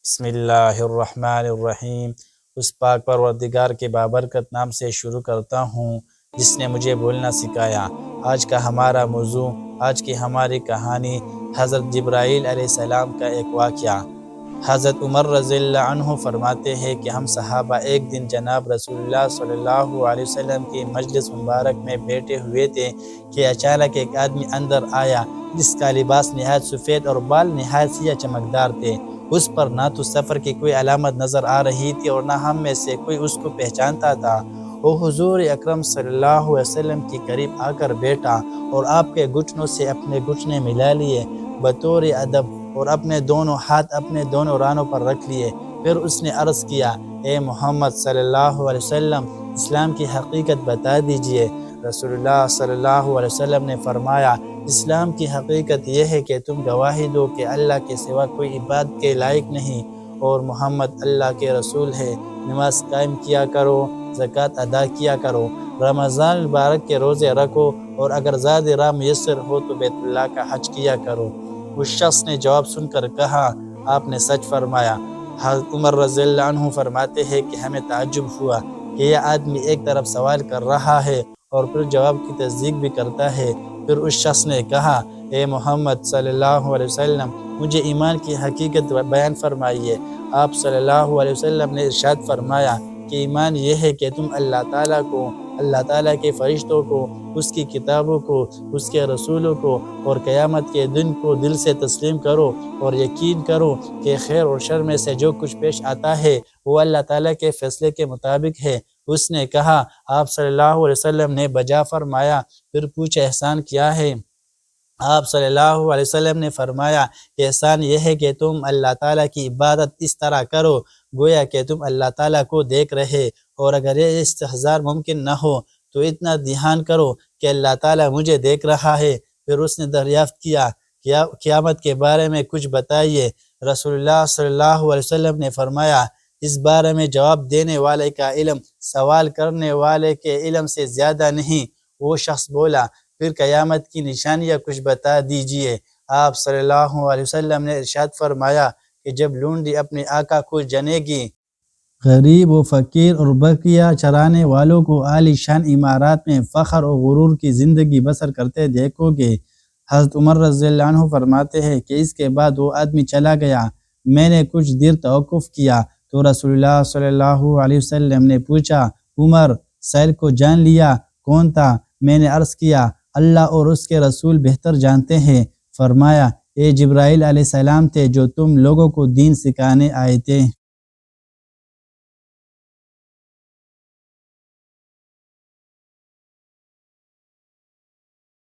بسم اللہ الرحمن الرحیم۔ اس پاک پروردگار کے بابرکت نام سے شروع کرتا ہوں جس نے مجھے بولنا سکھایا۔ آج کا ہمارا موضوع، آج کی ہماری کہانی حضرت جبرائیل علیہ السلام کا ایک واقعہ۔ حضرت عمر رضی اللہ عنہ فرماتے ہیں کہ ہم صحابہ ایک دن جناب رسول اللہ صلی اللہ علیہ وسلم کی مجلس مبارک میں بیٹھے ہوئے تھے کہ اچانک ایک آدمی اندر آیا جس کا لباس نہایت سفید اور بال نہایت سیاہ چمکدار تھے۔ اس پر نہ تو سفر کی کوئی علامت نظر آ رہی تھی اور نہ ہم میں سے کوئی اس کو پہچانتا تھا۔ وہ حضور اکرم صلی اللہ علیہ وسلم کے قریب آ کر بیٹھا اور آپ کے گھٹنوں سے اپنے گھٹنے ملا لیے بطور ادب، اور اپنے دونوں ہاتھ اپنے دونوں رانوں پر رکھ لیے۔ پھر اس نے عرض کیا، اے محمد صلی اللہ علیہ وسلم، اسلام کی حقیقت بتا دیجئے۔ رسول اللہ صلی اللہ علیہ وسلم نے فرمایا، اسلام کی حقیقت یہ ہے کہ تم گواہی دو کہ اللہ کے سوا کوئی عبادت کے لائق نہیں اور محمد اللہ کے رسول ہے۔ نماز قائم کیا کرو، زکوٰۃ ادا کیا کرو، رمضان المبارک کے روزے رکھو، اور اگر زاد راہ میسر ہو تو بیت اللہ کا حج کیا کرو۔ اس شخص نے جواب سن کر کہا، آپ نے سچ فرمایا۔ حضرت عمر رضی اللہ عنہ فرماتے ہیں کہ ہمیں تعجب ہوا کہ یہ آدمی ایک طرف سوال کر رہا ہے اور پھر جواب کی تصدیق بھی کرتا ہے۔ پھر اس شخص نے کہا، اے محمد صلی اللہ علیہ وسلم، مجھے ایمان کی حقیقت بیان فرمائیے۔ آپ صلی اللہ علیہ وسلم نے ارشاد فرمایا کہ ایمان یہ ہے کہ تم اللہ تعالیٰ کو، اللہ تعالیٰ کے فرشتوں کو، اس کی کتابوں کو، اس کے رسولوں کو اور قیامت کے دن کو دل سے تسلیم کرو، اور یقین کرو کہ خیر اور شر میں سے جو کچھ پیش آتا ہے وہ اللہ تعالیٰ کے فیصلے کے مطابق ہے۔ اس نے کہا، آپ صلی اللہ علیہ وسلم نے بجا فرمایا۔ پھر پوچھا، احسان کیا ہے؟ آپ صلی اللہ علیہ وسلم نے فرمایا کہ احسان یہ ہے کہ تم اللہ تعالیٰ کی عبادت اس طرح کرو گویا کہ تم اللہ تعالیٰ کو دیکھ رہے، اور اگر یہ استحضار ممکن نہ ہو تو اتنا دھیان کرو کہ اللہ تعالیٰ مجھے دیکھ رہا ہے۔ پھر اس نے دریافت کیا، قیامت کے بارے میں کچھ بتائیے۔ رسول اللہ صلی اللہ علیہ وسلم نے فرمایا، اس بارے میں جواب دینے والے کا علم سوال کرنے والے کے علم سے زیادہ نہیں۔ وہ شخص بولا، پھر قیامت کی نشانیاں کچھ بتا دیجئے۔ آپ صلی اللہ علیہ وسلم نے ارشاد فرمایا کہ جب لونڈی اپنے آقا کو جنے گی، غریب و فقیر اور بکریاں چرانے والوں کو عالی شان عمارات میں فخر و غرور کی زندگی بسر کرتے دیکھو گے۔ حضرت عمر رضی اللہ عنہ فرماتے ہیں کہ اس کے بعد وہ آدمی چلا گیا۔ میں نے کچھ دیر توقف کیا تو رسول اللہ صلی اللہ علیہ وسلم نے پوچھا، عمر سائل کو جان لیا؟ کون تھا؟ میں نے عرض کیا، اللہ اور اس کے رسول بہتر جانتے ہیں۔ فرمایا، اے جبرائیل علیہ السلام تھے جو تم لوگوں کو دین سکھانے آئے تھے۔